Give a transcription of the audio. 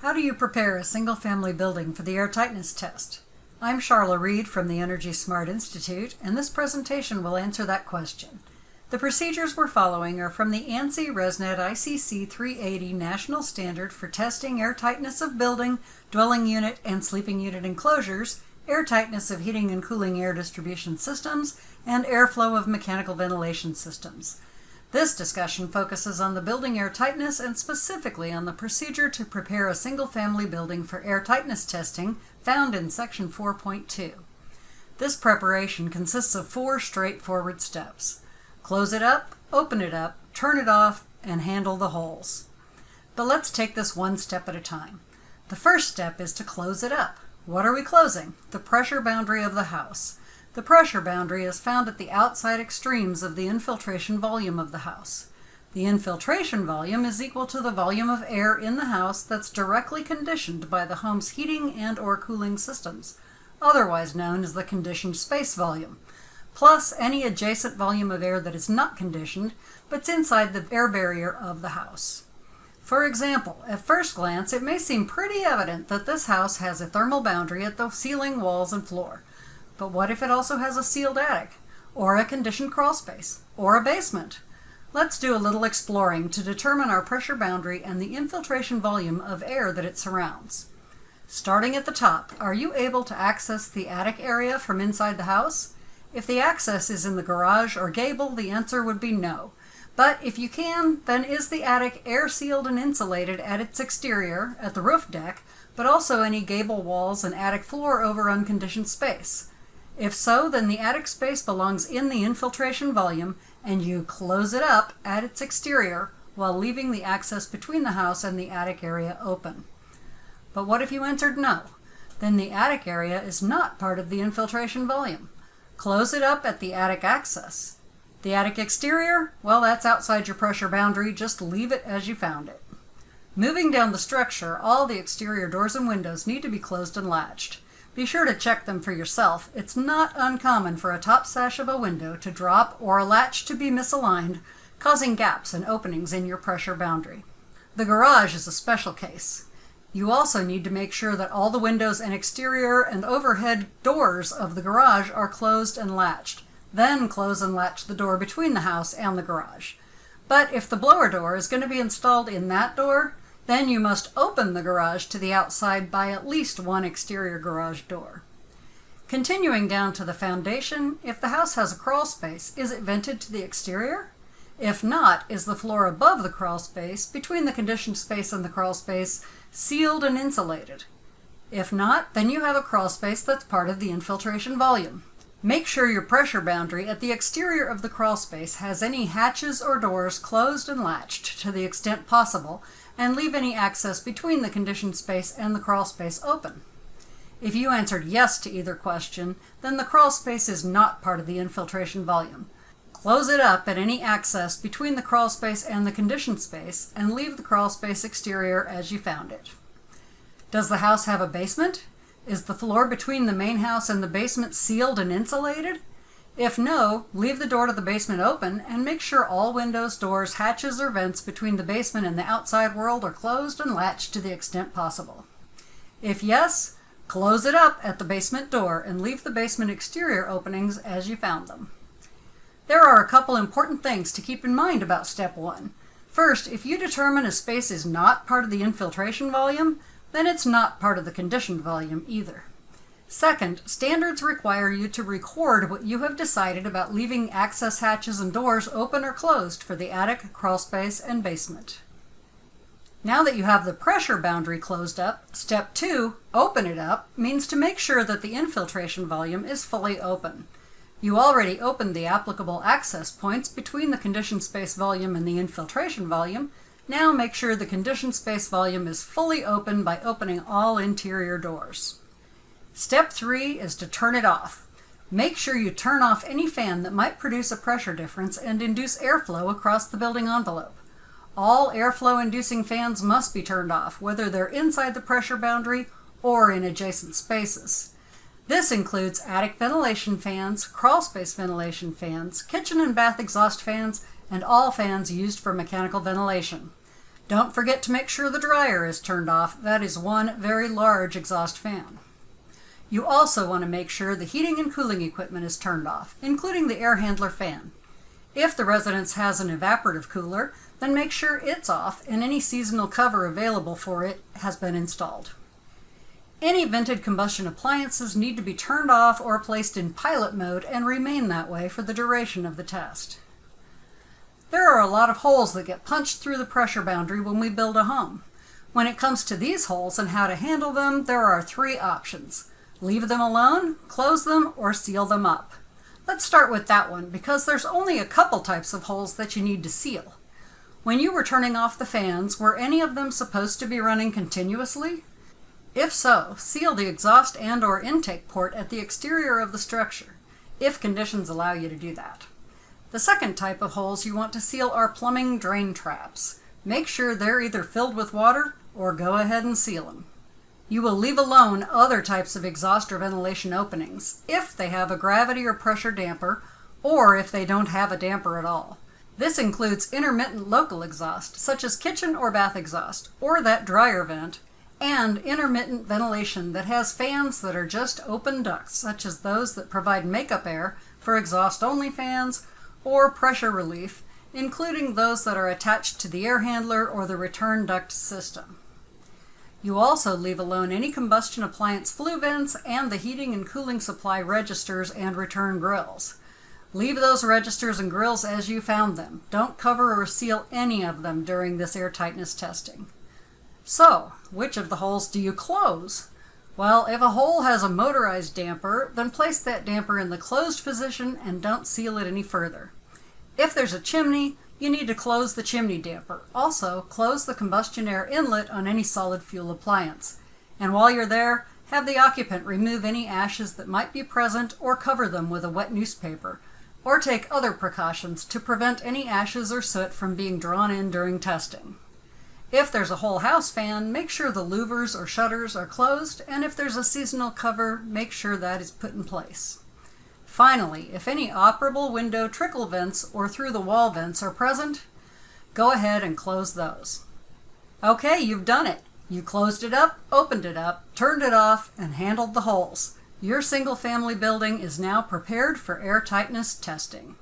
How do you prepare a single-family building for the air tightness test? I'm Charla Reed from the EnergySmart Institute, and this presentation will answer that question. The procedures we're following are from the ANSI RESNET ICC 380 National Standard for testing air tightness of building, dwelling unit, and sleeping unit enclosures, air tightness of heating and cooling air distribution systems, and airflow of mechanical ventilation systems. This discussion focuses on the building air tightness and specifically on the procedure to prepare a single-family building for air tightness testing found in Section 4.2. This preparation consists of 4 straightforward steps. Close it up, open it up, turn it off, and handle the holes. But let's take this one step at a time. The first step is to close it up. What are we closing? The pressure boundary of the house. The pressure boundary is found at the outside extremes of the infiltration volume of the house. The infiltration volume is equal to the volume of air in the house that's directly conditioned by the home's heating and/or cooling systems, otherwise known as the conditioned space volume, plus any adjacent volume of air that is not conditioned, but's inside the air barrier of the house. For example, at first glance, it may seem pretty evident that this house has a thermal boundary at the ceiling, walls, and floor. But what if it also has a sealed attic, or a conditioned crawl space, or a basement? Let's do a little exploring to determine our pressure boundary and the infiltration volume of air that it surrounds. Starting at the top, are you able to access the attic area from inside the house? If the access is in the garage or gable, the answer would be no. But if you can, then is the attic air sealed and insulated at its exterior, at the roof deck, but also any gable walls and attic floor over unconditioned space? If so, then the attic space belongs in the infiltration volume, and you close it up at its exterior while leaving the access between the house and the attic area open. But what if you answered no? Then the attic area is not part of the infiltration volume. Close it up at the attic access. The attic exterior? Well, that's outside your pressure boundary. Just leave it as you found it. Moving down the structure, all the exterior doors and windows need to be closed and latched. Be sure to check them for yourself. It's not uncommon for a top sash of a window to drop or a latch to be misaligned, causing gaps and openings in your pressure boundary. The garage is a special case. You also need to make sure that all the windows and exterior and overhead doors of the garage are closed and latched. Then close and latch the door between the house and the garage. But if the blower door is going to be installed in that door, then you must open the garage to the outside by at least one exterior garage door. Continuing down to the foundation, if the house has a crawl space, is it vented to the exterior? If not, is the floor above the crawl space, between the conditioned space and the crawl space, sealed and insulated? If not, then you have a crawl space that's part of the infiltration volume. Make sure your pressure boundary at the exterior of the crawl space has any hatches or doors closed and latched to the extent possible, and leave any access between the conditioned space and the crawl space open. If you answered yes to either question, then the crawl space is not part of the infiltration volume. Close it up at any access between the crawl space and the conditioned space, and leave the crawl space exterior as you found it. Does the house have a basement? Is the floor between the main house and the basement sealed and insulated? If no, leave the door to the basement open and make sure all windows, doors, hatches, or vents between the basement and the outside world are closed and latched to the extent possible. If yes, close it up at the basement door and leave the basement exterior openings as you found them. There are a couple important things to keep in mind about step 1. First, if you determine a space is not part of the infiltration volume, then it's not part of the conditioned volume either. Second, standards require you to record what you have decided about leaving access hatches and doors open or closed for the attic, crawl space, and basement. Now that you have the pressure boundary closed up, step 2, open it up, means to make sure that the infiltration volume is fully open. You already opened the applicable access points between the conditioned space volume and the infiltration volume. Now make sure the conditioned space volume is fully open by opening all interior doors. Step 3 is to turn it off. Make sure you turn off any fan that might produce a pressure difference and induce airflow across the building envelope. All airflow-inducing fans must be turned off, whether they're inside the pressure boundary or in adjacent spaces. This includes attic ventilation fans, crawl space ventilation fans, kitchen and bath exhaust fans, and all fans used for mechanical ventilation. Don't forget to make sure the dryer is turned off. That is one very large exhaust fan. You also want to make sure the heating and cooling equipment is turned off, including the air handler fan. If the residence has an evaporative cooler, then make sure it's off and any seasonal cover available for it has been installed. Any vented combustion appliances need to be turned off or placed in pilot mode and remain that way for the duration of the test. There are a lot of holes that get punched through the pressure boundary when we build a home. When it comes to these holes and how to handle them, there are 3 options. Leave them alone, close them, or seal them up. Let's start with that one because there's only a couple types of holes that you need to seal. When you were turning off the fans, were any of them supposed to be running continuously? If so, seal the exhaust and/or intake port at the exterior of the structure, if conditions allow you to do that. The second type of holes you want to seal are plumbing drain traps. Make sure they're either filled with water or go ahead and seal them. You will leave alone other types of exhaust or ventilation openings if they have a gravity or pressure damper or if they don't have a damper at all. This includes intermittent local exhaust such as kitchen or bath exhaust or that dryer vent, and intermittent ventilation that has fans that are just open ducts such as those that provide makeup air for exhaust-only fans or pressure relief, including those that are attached to the air handler or the return duct system. You also leave alone any combustion appliance flue vents and the heating and cooling supply registers and return grills. Leave those registers and grills as you found them. Don't cover or seal any of them during this air tightness testing. So, which of the holes do you close? Well, if a hole has a motorized damper, then place that damper in the closed position and don't seal it any further. If there's a chimney, you need to close the chimney damper. Also, close the combustion air inlet on any solid fuel appliance. And while you're there, have the occupant remove any ashes that might be present or cover them with a wet newspaper, or take other precautions to prevent any ashes or soot from being drawn in during testing. If there's a whole house fan, make sure the louvers or shutters are closed, and if there's a seasonal cover, make sure that is put in place. Finally, if any operable window trickle vents or through-the-wall vents are present, go ahead and close those. Okay, you've done it. You closed it up, opened it up, turned it off, and handled the holes. Your single-family building is now prepared for air tightness testing.